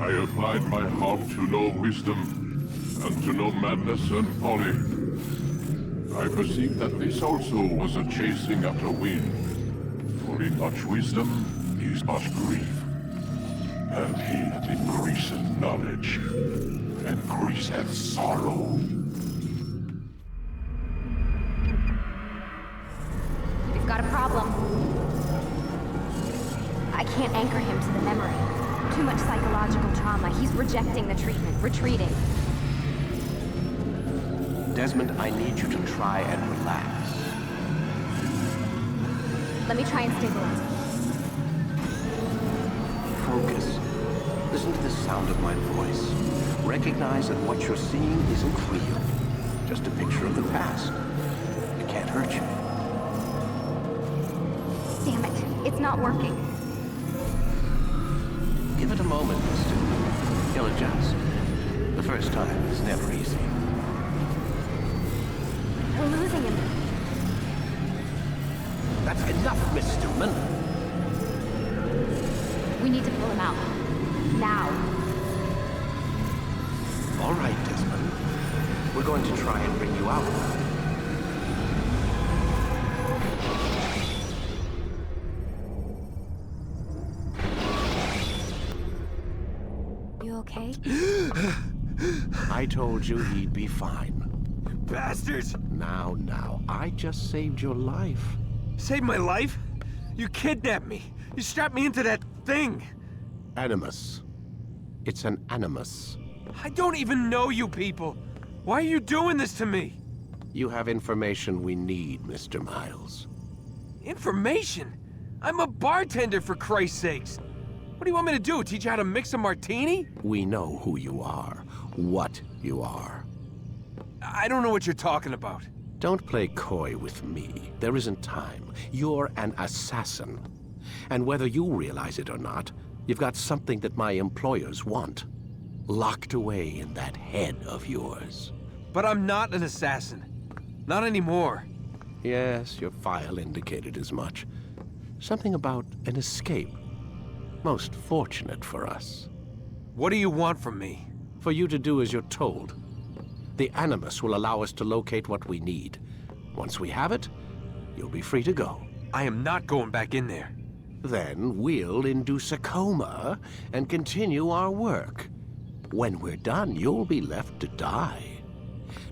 I applied my heart to know wisdom, and to know madness and folly. I perceived that this also was a chasing after wind. For in much wisdom is much grief. And he that increaseth knowledge increaseth sorrow. We've got a problem. I can't anchor him to the memory. Too much psychological trauma. He's rejecting the treatment, retreating. Desmond, I need you to try and relax. Let me try and stabilize him. Focus. Listen to the sound of my voice. Recognize that what you're seeing isn't real. Just a picture of the past. It can't hurt you. Damn it. It's not working. Give it a moment, mister. He'll adjust. The first time is never easy. We're losing him. That's enough, Miss Stillman. We need to pull him out. Now. All right, Desmond. We're going to try and bring you out. You okay? I told you he'd be fine. Bastards! Now, I just saved your life. Saved my life? You kidnapped me. You strapped me into that thing. Animus. It's an animus. I don't even know you people. Why are you doing this to me? You have information we need, Mr. Miles. Information? I'm a bartender, for Christ's sakes. What do you want me to do? Teach you how to mix a martini? We know who you are, what you are. I don't know what you're talking about. Don't play coy with me. There isn't time. You're an assassin. And whether you realize it or not, you've got something that my employers want. Locked away in that head of yours. But I'm not an assassin. Not anymore. Yes, your file indicated as much. Something about an escape. Most fortunate for us. What do you want from me? For you to do as you're told. The Animus will allow us to locate what we need. Once we have it, you'll be free to go. I am not going back in there. Then we'll induce a coma and continue our work. When we're done, you'll be left to die.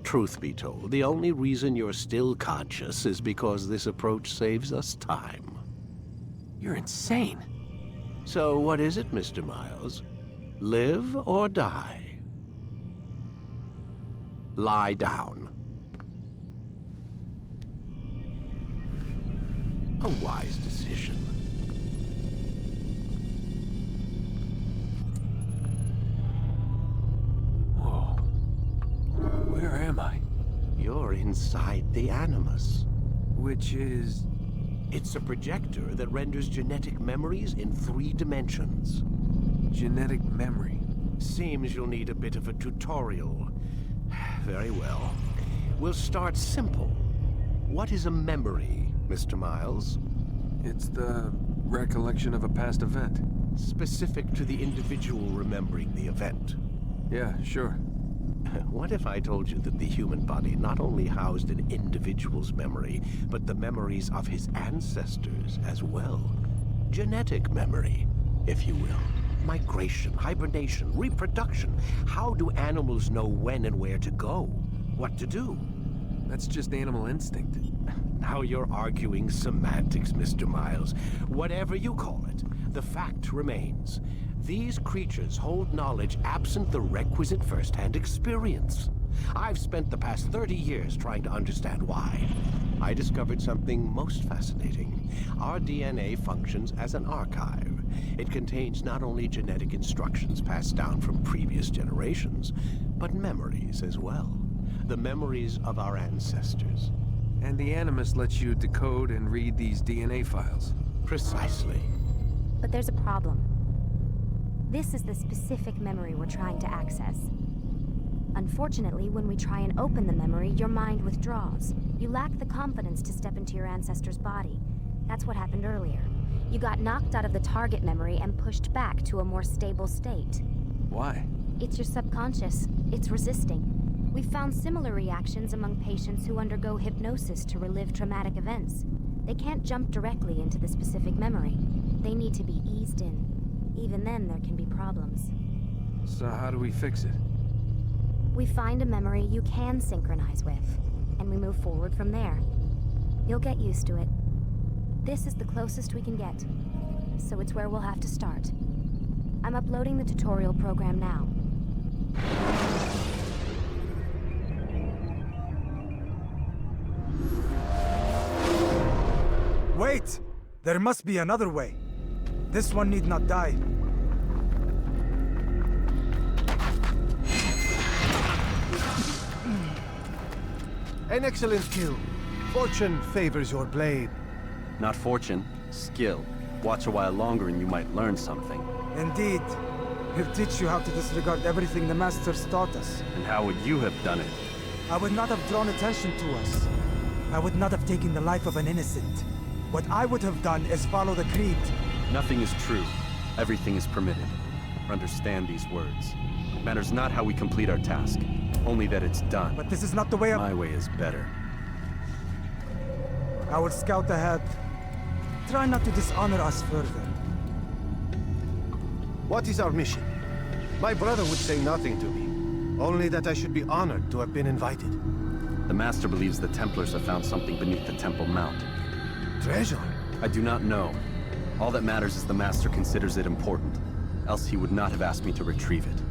Truth be told, the only reason you're still conscious is because this approach saves us time. You're insane. So what is it, Mr. Miles? Live or die? Lie down. A wise decision. Whoa. Where am I? You're inside the Animus. Which is... It's a projector that renders genetic memories in 3 dimensions. genetic memory. Seems you'll need a bit of a tutorial. Very well. We'll start simple. What is a memory, Mr. Miles? It's the recollection of a past event. Specific to the individual remembering the event. Yeah, sure. What if I told you that the human body not only housed an individual's memory, but the memories of his ancestors as well? Genetic memory, if you will. Migration, hibernation, reproduction. How do animals know when and where to go? What to do? That's just animal instinct. Now you're arguing semantics, Mr. Miles. Whatever you call it, the fact remains. These creatures hold knowledge absent the requisite first-hand experience. I've spent the past 30 years trying to understand why. I discovered something most fascinating. Our DNA functions as an archive. It contains not only genetic instructions passed down from previous generations, but memories as well. The memories of our ancestors. And the Animus lets you decode and read these DNA files. Precisely. But there's a problem. This is the specific memory we're trying to access. Unfortunately, when we try and open the memory, your mind withdraws. You lack the confidence to step into your ancestor's body. That's what happened earlier. You got knocked out of the target memory and pushed back to a more stable state. Why? It's your subconscious. It's resisting. We've found similar reactions among patients who undergo hypnosis to relive traumatic events. They can't jump directly into the specific memory. They need to be eased in. Even then, there can be problems. So how do we fix it? We find a memory you can synchronize with, and we move forward from there. You'll get used to it. This is the closest we can get, so it's where we'll have to start. I'm uploading the tutorial program now. Wait! There must be another way. This one need not die. An excellent kill. Fortune favors your blade. Not fortune, skill. Watch a while longer and you might learn something. Indeed. He'll teach you how to disregard everything the Masters taught us. And how would you have done it? I would not have drawn attention to us. I would not have taken the life of an innocent. What I would have done is follow the creed. Nothing is true. Everything is permitted. Understand these words. It matters not how we complete our task, only that it's done. But this is not the way My way is better. I will scout ahead. Try not to dishonor us further. What is our mission? My brother would say nothing to me. Only that I should be honored to have been invited. The Master believes the Templars have found something beneath the Temple Mount. Treasure? I do not know. All that matters is the Master considers it important. Else he would not have asked me to retrieve it.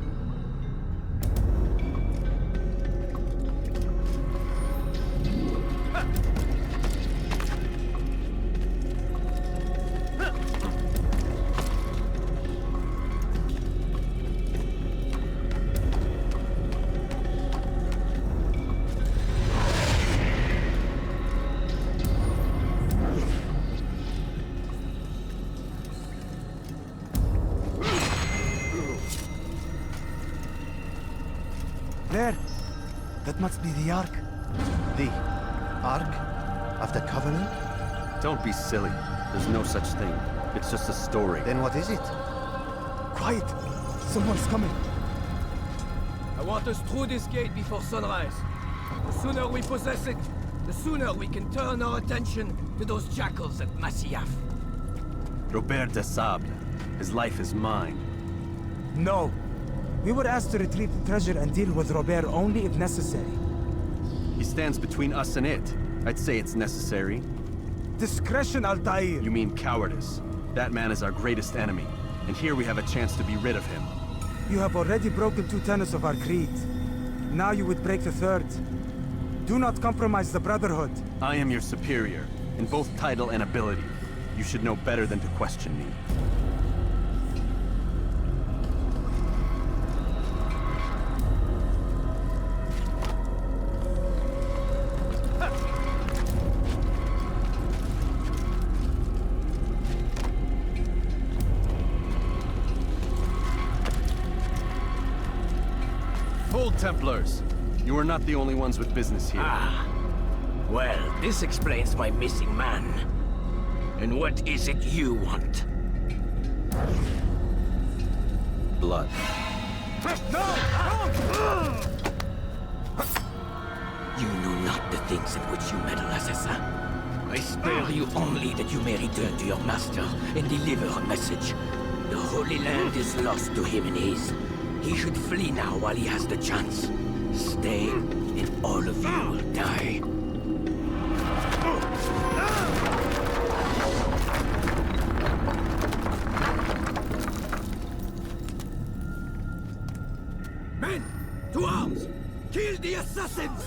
There! That must be the Ark. The Ark of the Covenant? Don't be silly. There's no such thing. It's just a story. Then what is it? Quiet! Someone's coming. I want us through this gate before sunrise. The sooner we possess it, the sooner we can turn our attention to those jackals at Masyaf. Robert de Sable. His life is mine. No. We were asked to retrieve the treasure and deal with Robert only if necessary. He stands between us and it. I'd say it's necessary. Discretion, Altair! You mean cowardice. That man is our greatest enemy, and here we have a chance to be rid of him. You have already broken 2 tenets of our creed. Now you would break the 3rd. Do not compromise the Brotherhood. I am your superior, in both title and ability. You should know better than to question me. Hold, Templars! You are not the only ones with business here. Ah. Well, this explains my missing man. And what is it you want? Blood. You know not the things in which you meddle, assassin. I spare you only that you may return to your master and deliver a message. The Holy Land is lost to him and his. He should flee now while he has the chance. Stay, and all of you will die. Men, to arms! Kill the assassins!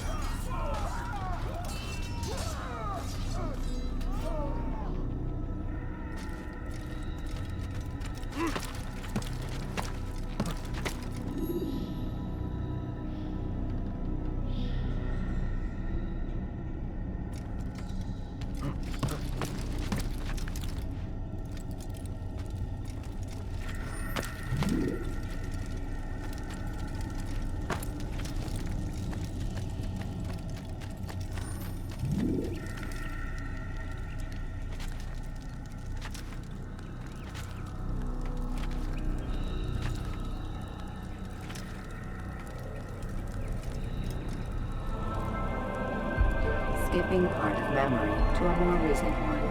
Skipping part of memory to a more recent one.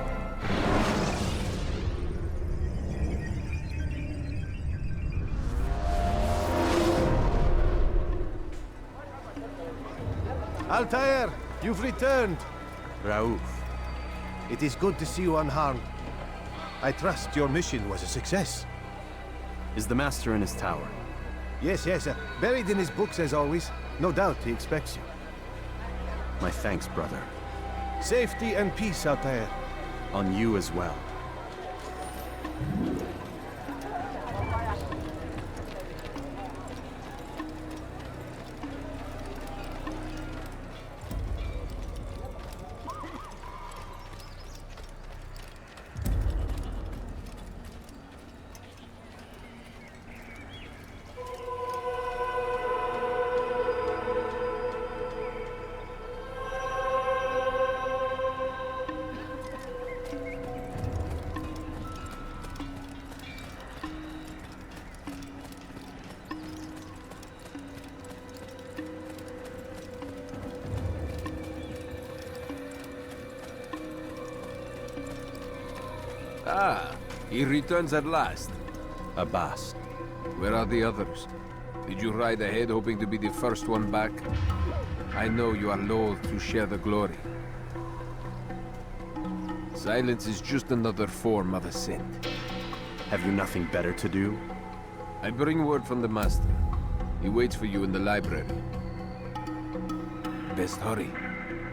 Altair, you've returned. Raouf. It is good to see you unharmed. I trust your mission was a success. Is the Master in his tower? Yes, buried in his books as always. No doubt he expects you. My thanks, brother. Safety and peace, Altair. On you as well. Ah, he returns at last. Abbas. Where are the others? Did you ride ahead hoping to be the first one back? I know you are loath to share the glory. Silence is just another form of assent. Have you nothing better to do? I bring word from the Master. He waits for you in the library. Best hurry.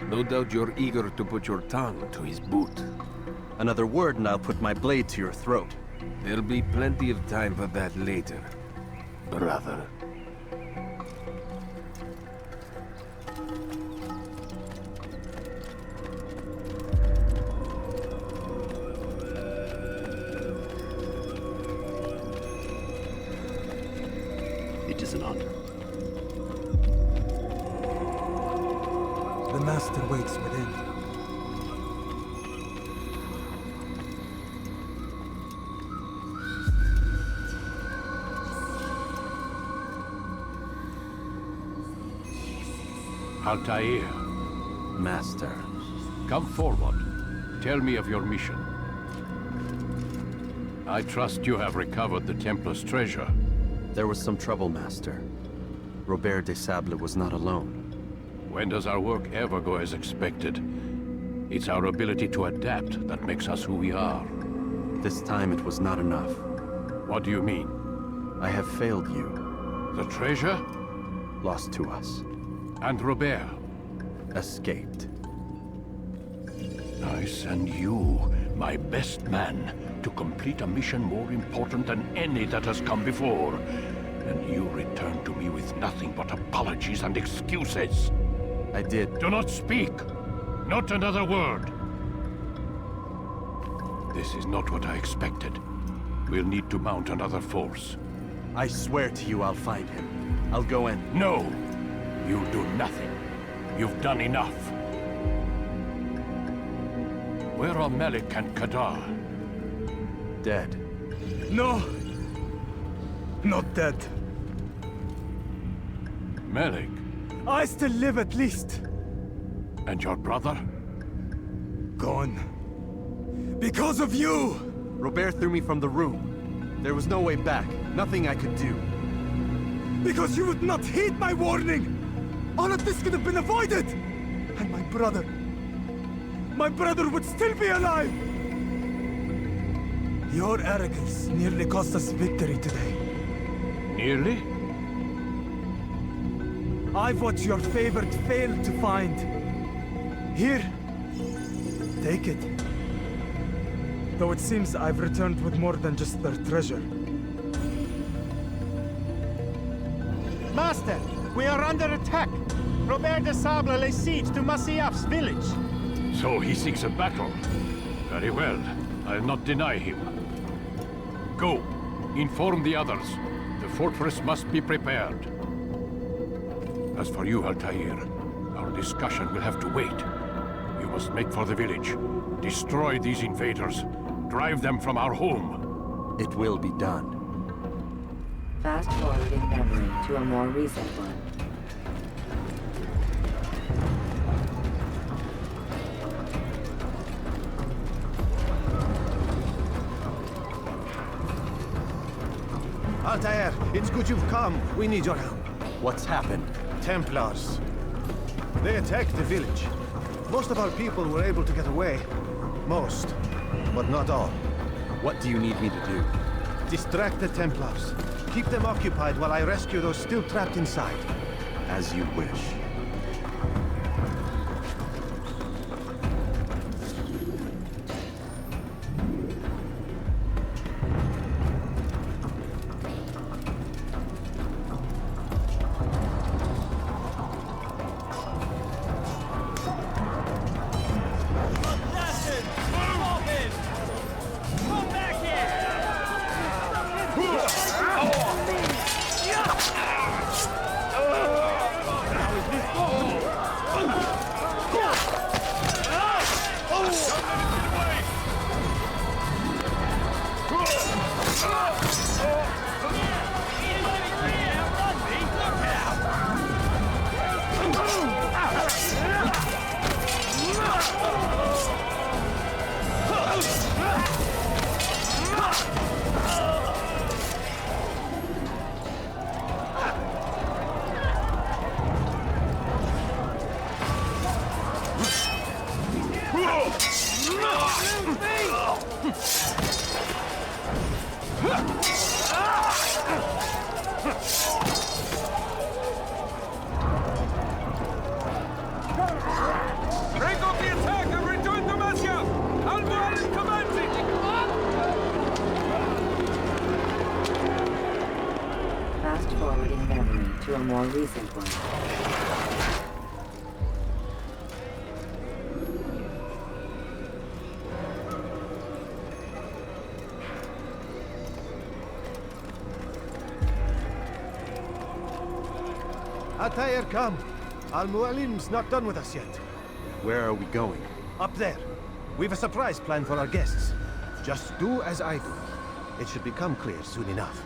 No doubt you're eager to put your tongue to his boot. Another word and I'll put my blade to your throat. There'll be plenty of time for that later, brother. It is an honor. The Master waits within. Altair, Master. come forward. Tell me of your mission. I trust you have recovered the Templar's treasure. There was some trouble, Master. Robert de Sable was not alone. When does our work ever go as expected? It's our ability to adapt that makes us who we are. This time it was not enough. What do you mean? I have failed you. The treasure? Lost to us. And Robert? Escaped. I send you, my best man, to complete a mission more important than any that has come before. And you return to me with nothing but apologies and excuses. I did. Do not speak! Not another word! This is not what I expected. We'll need to mount another force. I swear to you I'll find him. I'll go in. No! You'll do nothing. You've done enough. Where are Melik and Kadar? Dead. No! Not dead. Melik? I still live at least. And your brother? Gone. Because of you! Robert threw me from the room. There was no way back. Nothing I could do. Because you would not heed my warning! All of this could have been avoided! And my brother would still be alive! Your arrogance nearly cost us victory today. Nearly? I've what your favorite failed to find. Here, take it. Though it seems I've returned with more than just their treasure. Master, we are under attack. Robert de Sable lays siege to Masyaf's village. So he seeks a battle. Very well. I'll not deny him. Go. Inform the others. The fortress must be prepared. As for you, Altair, our discussion will have to wait. You must make for the village. Destroy these invaders. Drive them from our home. It will be done. Fast-forwarding memory to a more recent one. Altair, it's good you've come. We need your help. What's happened? Templars. They attacked the village. Most of our people were able to get away. Most, but not all. What do you need me to do? Distract the Templars. Keep them occupied while I rescue those still trapped inside. As you wish. Fast-forwarding memory to a more recent one. Altair, come. Al-Mualim's not done with us yet. Where are we going? Up there. We've a surprise plan for our guests. Just do as I do. It should become clear soon enough.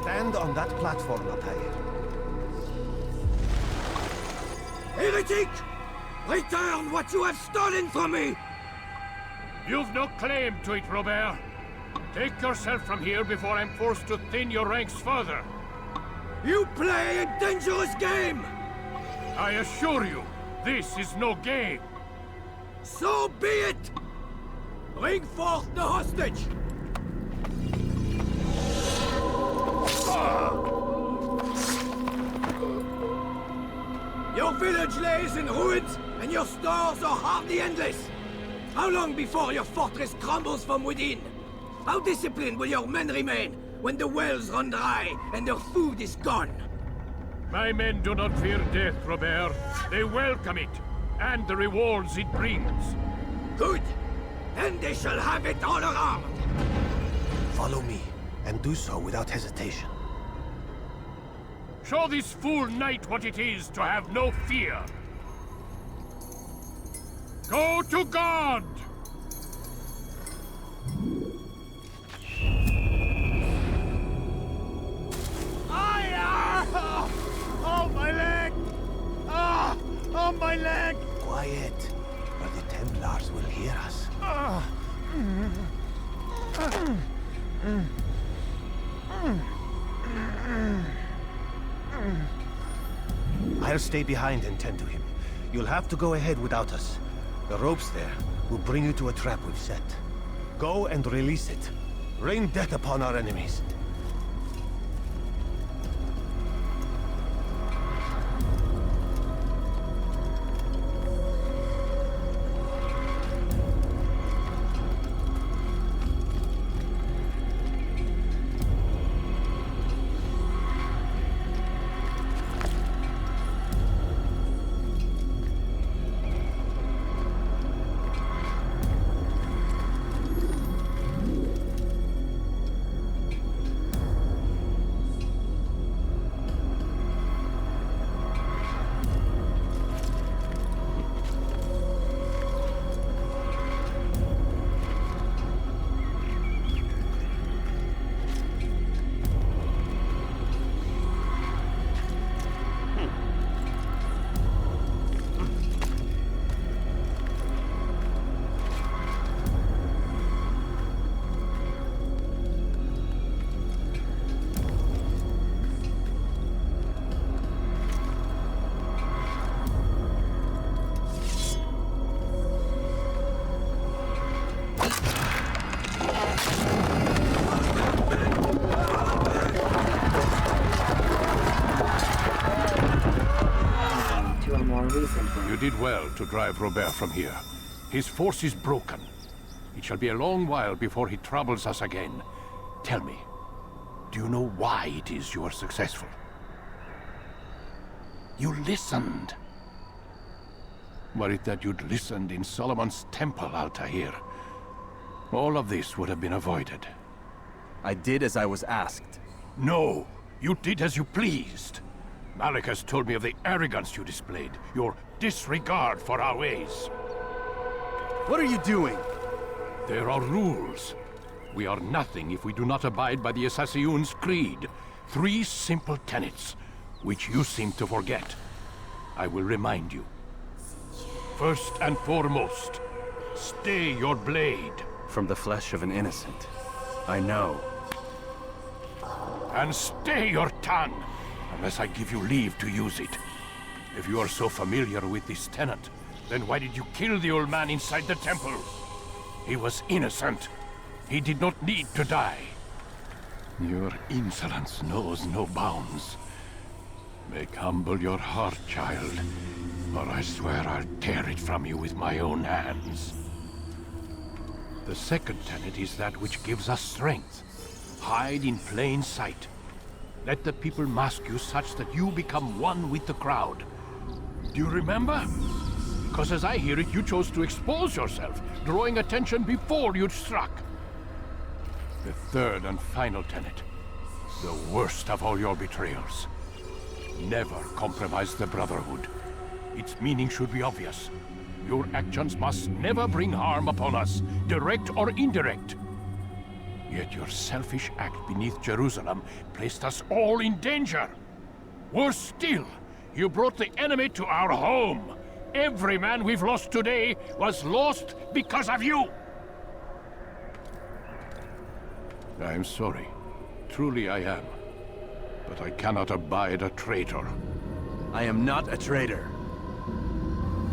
Stand on that platform, Altair. Heretic! Return what you have stolen from me! You've no claim to it, Robert. Take yourself from here before I'm forced to thin your ranks further. You play a dangerous game! I assure you, this is no game. So be it! Bring forth the hostage! Your village lays in ruins, and your stores are hardly endless. How long before your fortress crumbles from within? How disciplined will your men remain when the wells run dry and their food is gone? My men do not fear death, Robert. They welcome it, and the rewards it brings. Good! Then they shall have it all around! Follow me, and do so without hesitation. Show this fool knight what it is to have no fear. Go to God! Oh, my leg! Ah! Oh, my leg! Quiet, or the Templars will hear us. I'll stay behind and tend to him. You'll have to go ahead without us. The ropes there will bring you to a trap we've set. Go and release it. Rain death upon our enemies. You did well to drive Robert from here. His force is broken. It shall be a long while before he troubles us again. Tell me, do you know why it is you are successful? You listened. Were it that you'd listened in Solomon's temple, Altair, all of this would have been avoided. I did as I was asked. No, you did as you pleased. Malik has told me of the arrogance you displayed, your disregard for our ways. What are you doing? There are rules. We are nothing if we do not abide by the Assassin's creed. 3 simple tenets, which you seem to forget. I will remind you. First and foremost, stay your blade. From the flesh of an innocent. I know. And stay your tongue, unless I give you leave to use it. If you are so familiar with this tenet, then why did you kill the old man inside the temple? He was innocent. He did not need to die. Your insolence knows no bounds. Make humble your heart, child, or I swear I'll tear it from you with my own hands. The second tenet is that which gives us strength. Hide in plain sight. Let the people mask you such that you become one with the crowd. Do you remember? Because as I hear it, you chose to expose yourself, drawing attention before you'd struck. The third and final tenet, the worst of all your betrayals. Never compromise the Brotherhood. Its meaning should be obvious. Your actions must never bring harm upon us, direct or indirect. Yet your selfish act beneath Jerusalem placed us all in danger. Worse still, you brought the enemy to our home. Every man we've lost today was lost because of you! I am sorry. Truly I am. But I cannot abide a traitor. I am not a traitor.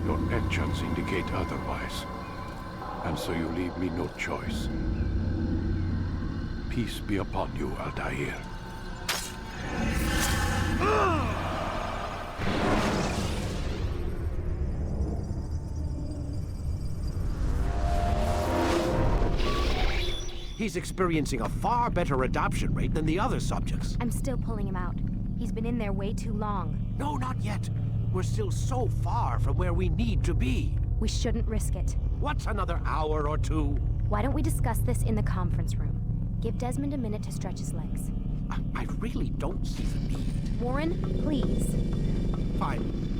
Your actions indicate otherwise. And so you leave me no choice. Peace be upon you, Altair. He's experiencing a far better adoption rate than the other subjects. I'm still pulling him out. He's been in there way too long. No, not yet. We're still so far from where we need to be. We shouldn't risk it. What's another hour or two? Why don't we discuss this in the conference room? Give Desmond a minute to stretch his legs. I really don't see the need. Warren, please. Fine.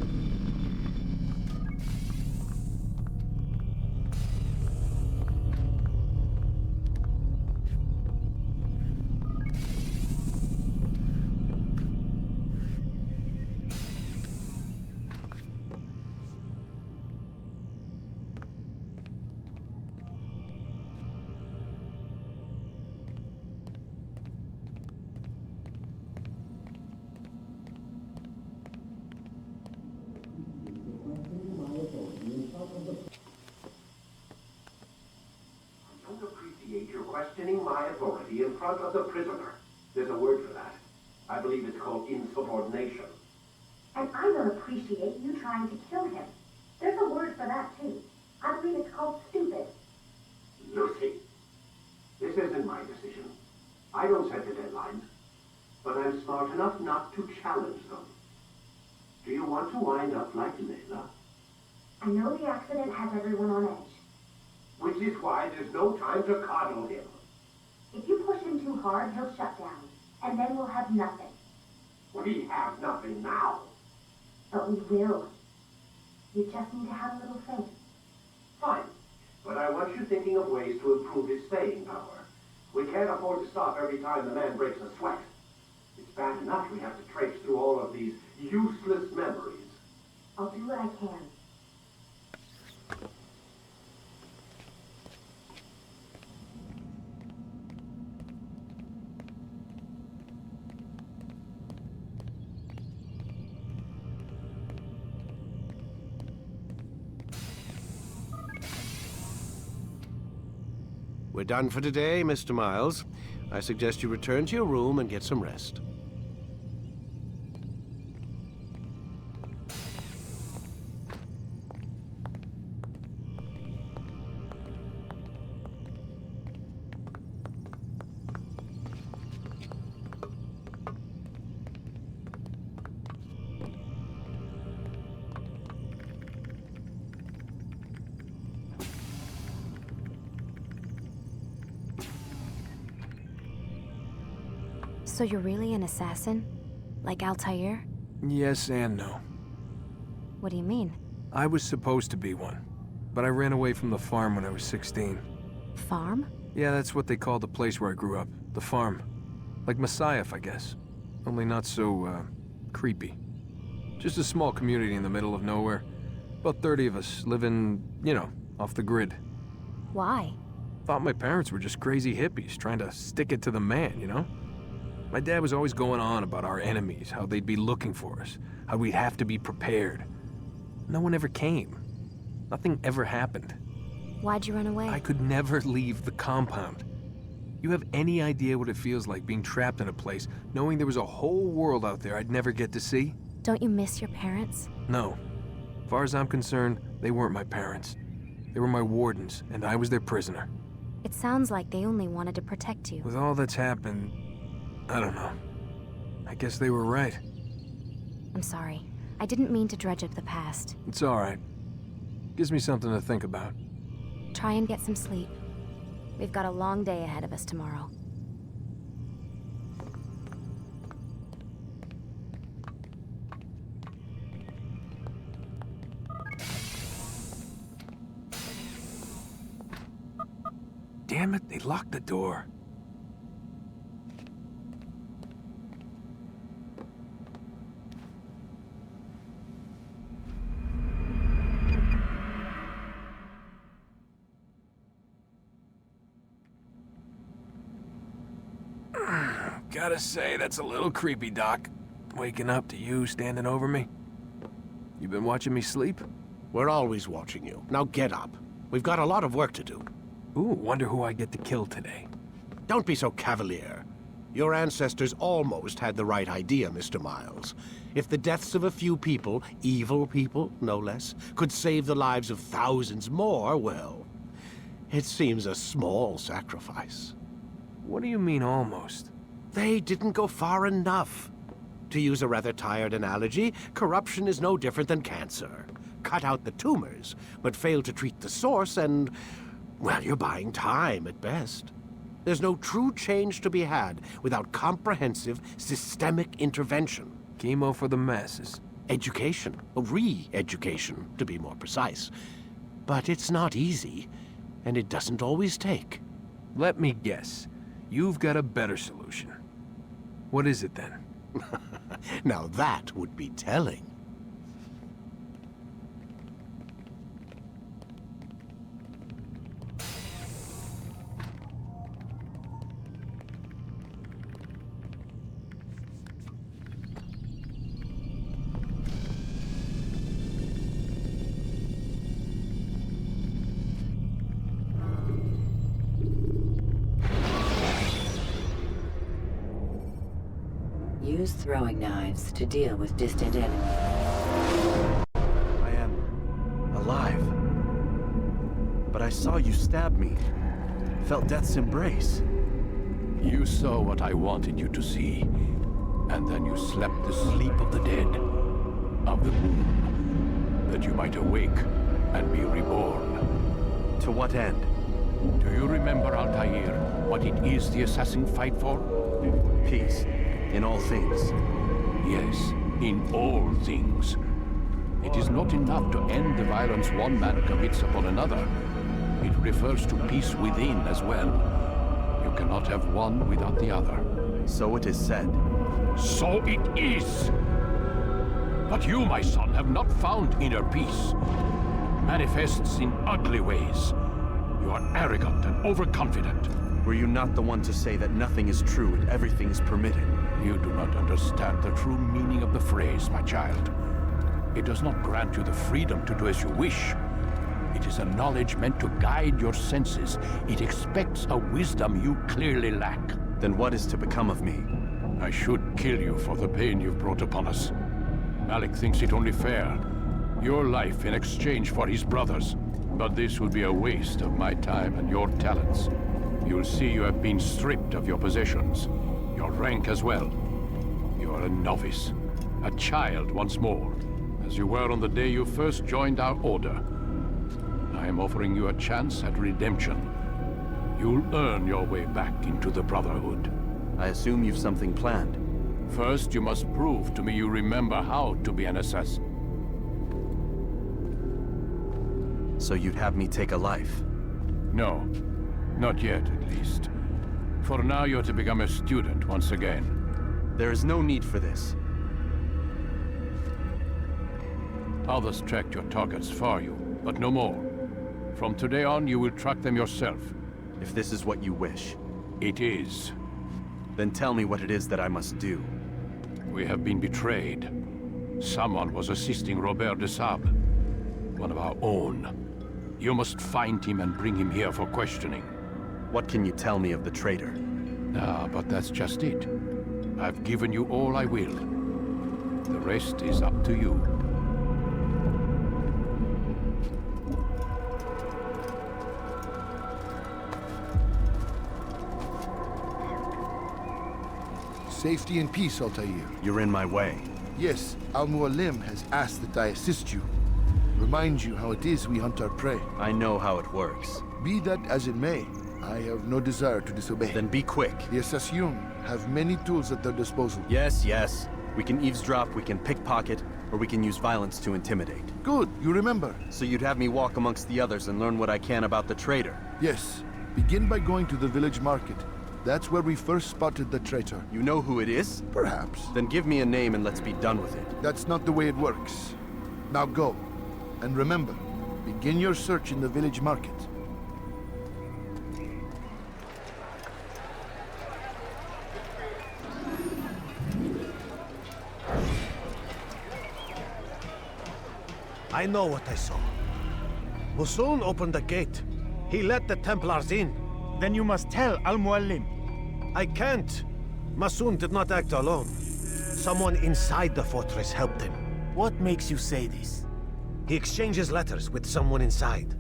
You're questioning my authority in front of the prisoner. There's a word for that. I believe it's called insubordination. And I don't appreciate you trying to kill him. There's a word for that, too. I believe it's called stupid. Lucy, this isn't my decision. I don't set the deadlines. But I'm smart enough not to challenge them. Do you want to wind up like Layla? I know the accident has everyone on edge. Which is why there's no time to coddle him. If you push him too hard, he'll shut down. And then we'll have nothing. We have nothing now. But we will. You just need to have a little faith. Fine. But I want you thinking of ways to improve his staying power. We can't afford to stop every time the man breaks a sweat. It's bad enough we have to traipse through all of these useless memories. I'll do what I can. We're done for today, Mr. Miles. I suggest you return to your room and get some rest. So you're really an assassin? Like Altair? Yes and no. What do you mean? I was supposed to be one, but I ran away from the farm when I was 16. Farm? Yeah, that's what they called the place where I grew up. The farm. Like Messiah, I guess. Only not so, creepy. Just a small community in the middle of nowhere. About 30 of us living, you know, off the grid. Why? Thought my parents were just crazy hippies trying to stick it to the man, you know? My dad was always going on about our enemies, how they'd be looking for us, how we'd have to be prepared. No one ever came. Nothing ever happened. Why'd you run away? I could never leave the compound. You have any idea what it feels like being trapped in a place, knowing there was a whole world out there I'd never get to see? Don't you miss your parents? No. As far as I'm concerned, they weren't my parents. They were my wardens, and I was their prisoner. It sounds like they only wanted to protect you. With all that's happened, I don't know. I guess they were right. I'm sorry. I didn't mean to dredge up the past. It's all right. Gives me something to think about. Try and get some sleep. We've got a long day ahead of us tomorrow. Damn it, they locked the door. Gotta say, that's a little creepy, Doc. Waking up to you standing over me. You been watching me sleep? We're always watching you. Now get up. We've got a lot of work to do. Ooh, wonder who I get to kill today. Don't be so cavalier. Your ancestors almost had the right idea, Mr. Miles. If the deaths of a few people, evil people, no less, could save the lives of thousands more, well, it seems a small sacrifice. What do you mean, almost? They didn't go far enough. To use a rather tired analogy, corruption is no different than cancer. Cut out the tumors, but fail to treat the source and, well, you're buying time at best. There's no true change to be had without comprehensive, systemic intervention. Chemo for the masses. Education, re-education, to be more precise. But it's not easy, and it doesn't always take. Let me guess. You've got a better solution. What is it then? Now that would be telling. Use throwing knives to deal with distant enemies. I am alive. But I saw you stab me. Felt death's embrace. You saw what I wanted you to see, and then you slept the sleep of the dead, of the womb, that you might awake and be reborn. To what end? Do you remember, Altair, what it is the assassin fight for? Peace. In all things. Yes, in all things. It is not enough to end the violence one man commits upon another. It refers to peace within as well. You cannot have one without the other. So it is said. So it is! But you, my son, have not found inner peace. It manifests in ugly ways. You are arrogant and overconfident. Were you not the one to say that nothing is true and everything is permitted? You do not understand the true meaning of the phrase, my child. It does not grant you the freedom to do as you wish. It is a knowledge meant to guide your senses. It expects a wisdom you clearly lack. Then what is to become of me? I should kill you for the pain you've brought upon us. Malik thinks it only fair. Your life in exchange for his brother's. But this would be a waste of my time and your talents. You'll see you have been stripped of your possessions. Your rank as well. You are a novice. A child once more. As you were on the day you first joined our order. I am offering you a chance at redemption. You'll earn your way back into the Brotherhood. I assume you've something planned. First, you must prove to me you remember how to be an assassin. So you'd have me take a life? No. Not yet, at least. For now, you're to become a student once again. There is no need for this. Others tracked your targets for you, but no more. From today on, you will track them yourself. If this is what you wish. It is. Then tell me what it is that I must do. We have been betrayed. Someone was assisting Robert de Sable, one of our own. You must find him and bring him here for questioning. What can you tell me of the traitor? Ah, but that's just it. I've given you all I will. The rest is up to you. Safety and peace, Altair. You're in my way. Yes, Al-Mualim has asked that I assist you. Remind you how it is we hunt our prey. I know how it works. Be that as it may, I have no desire to disobey. Then be quick. The Assassin have many tools at their disposal. Yes, yes. We can eavesdrop, we can pickpocket, or we can use violence to intimidate. Good, you remember. So you'd have me walk amongst the others and learn what I can about the traitor? Yes. Begin by going to the village market. That's where we first spotted the traitor. You know who it is? Perhaps. Then give me a name and let's be done with it. That's not the way it works. Now go. And remember, begin your search in the village market. I know what I saw. Musun opened the gate. He let the Templars in. Then you must tell Al-Mualim. I can't. Masun did not act alone. Someone inside the fortress helped him. What makes you say this? He exchanges letters with someone inside.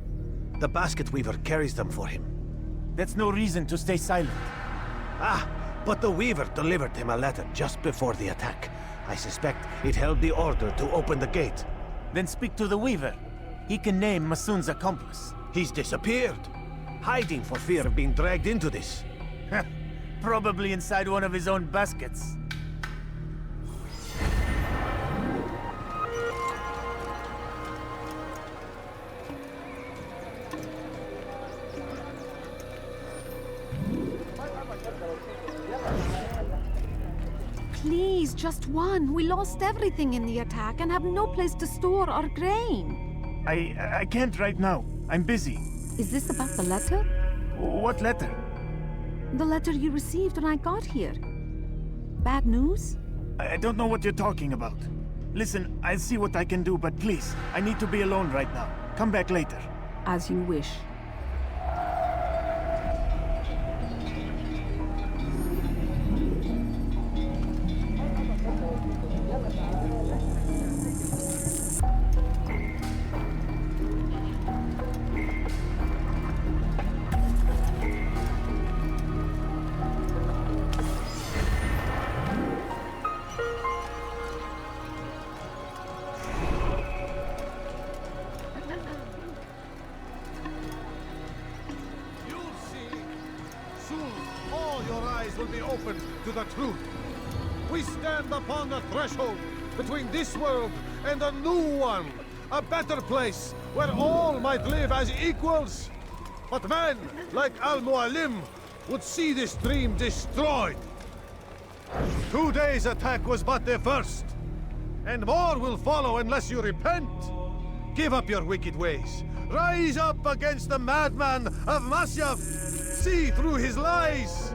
The basket weaver carries them for him. That's no reason to stay silent. Ah, but the weaver delivered him a letter just before the attack. I suspect it held the order to open the gate. Then speak to the weaver. He can name Masun's accomplice. He's disappeared. Hiding for fear of being dragged into this. Probably inside one of his own baskets. Please, just one. We lost everything in the attack and have no place to store our grain. I can't right now. I'm busy. Is this about the letter? What letter? The letter you received when I got here. Bad news? I don't know what you're talking about. Listen, I'll see what I can do, but please, I need to be alone right now. Come back later. As you wish. Will be open to the truth. We stand upon the threshold between this world and a new one, a better place where all might live as equals. But men like Al-Mualim would see this dream destroyed. Today's attack was but the first, and more will follow unless you repent. Give up your wicked ways. Rise up against the madman of Masyaf. See through his lies.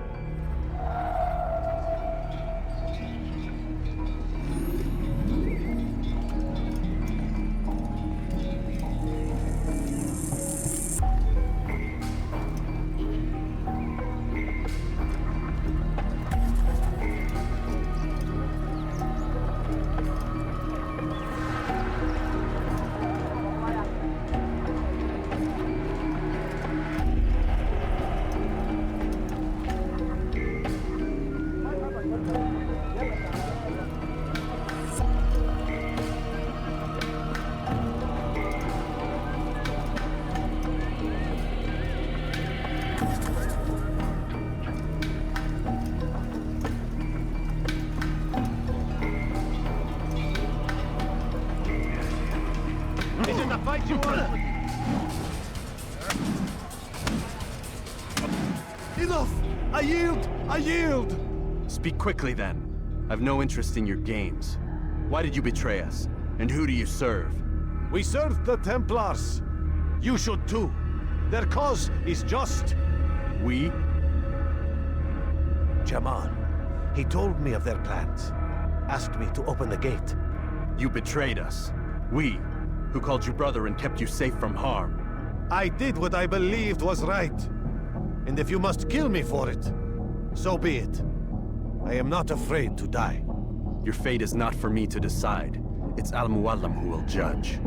Enough! I yield! I yield! Speak quickly then. I've no interest in your games. Why did you betray us? And who do you serve? We serve the Templars. You should too. Their cause is just. We? Jamal. He told me of their plans. Asked me to open the gate. You betrayed us. We, who called you brother and kept you safe from harm. I did what I believed was right. And if you must kill me for it, so be it. I am not afraid to die. Your fate is not for me to decide. It's Al-Mualim who will judge.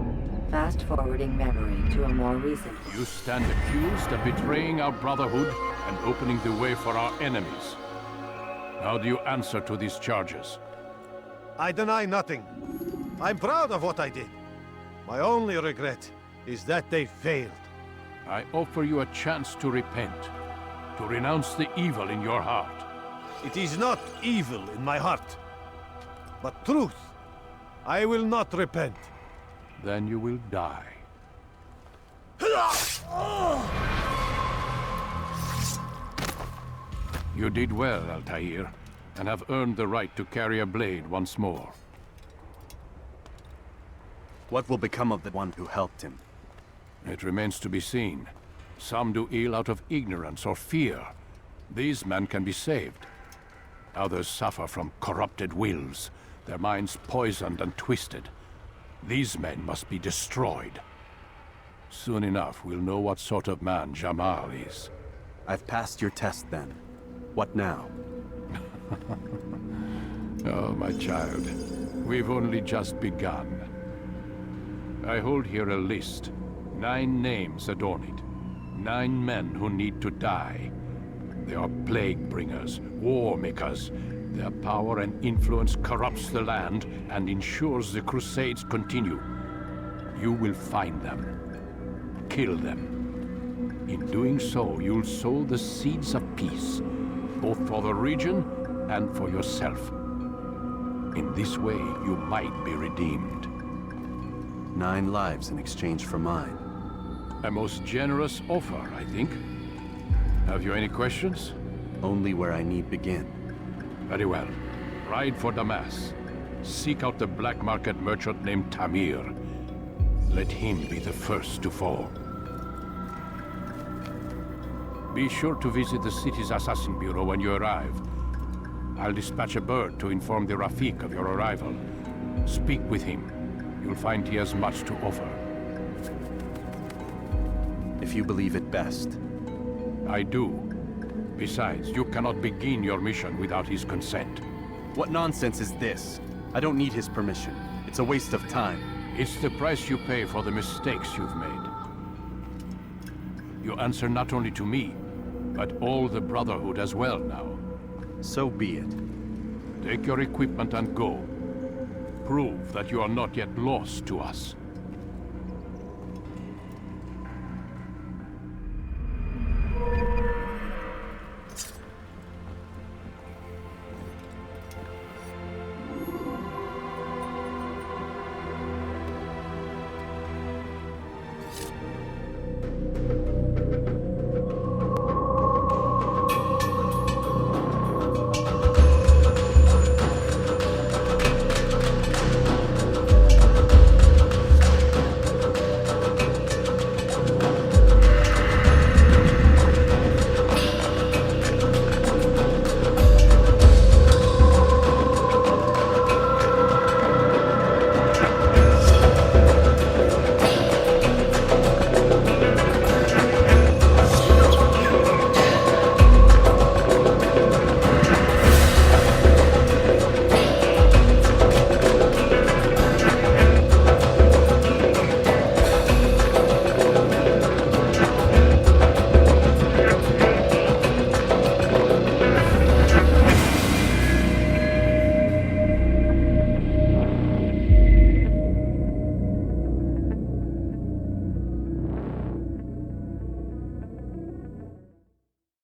Fast-forwarding memory to a more recent... You stand accused of betraying our brotherhood and opening the way for our enemies. How do you answer to these charges? I deny nothing. I'm proud of what I did. My only regret is that they failed. I offer you a chance to repent, to renounce the evil in your heart. It is not evil in my heart, but truth. I will not repent. Then you will die. You did well, Altair, and have earned the right to carry a blade once more. What will become of the one who helped him? It remains to be seen. Some do ill out of ignorance or fear. These men can be saved. Others suffer from corrupted wills, their minds poisoned and twisted. These men must be destroyed. Soon enough, we'll know what sort of man Jamal is. I've passed your test then. What now? Oh, my child. We've only just begun. I hold here a list. 9 names adorn it. 9 men who need to die. They are plague bringers, war makers. Their power and influence corrupts the land and ensures the Crusades continue. You will find them. Kill them. In doing so, you'll sow the seeds of peace, both for the region and for yourself. In this way, you might be redeemed. 9 lives in exchange for mine. A most generous offer, I think. Have you any questions? Only where I need begin. Very well. Ride for Damas. Seek out the black market merchant named Tamir. Let him be the first to fall. Be sure to visit the city's assassin bureau when you arrive. I'll dispatch a bird to inform the Rafik of your arrival. Speak with him. You'll find he has much to offer. If you believe it best. I do. Besides, you cannot begin your mission without his consent. What nonsense is this? I don't need his permission. It's a waste of time. It's the price you pay for the mistakes you've made. You answer not only to me, but all the Brotherhood as well now. So be it. Take your equipment and go. Prove that you are not yet lost to us.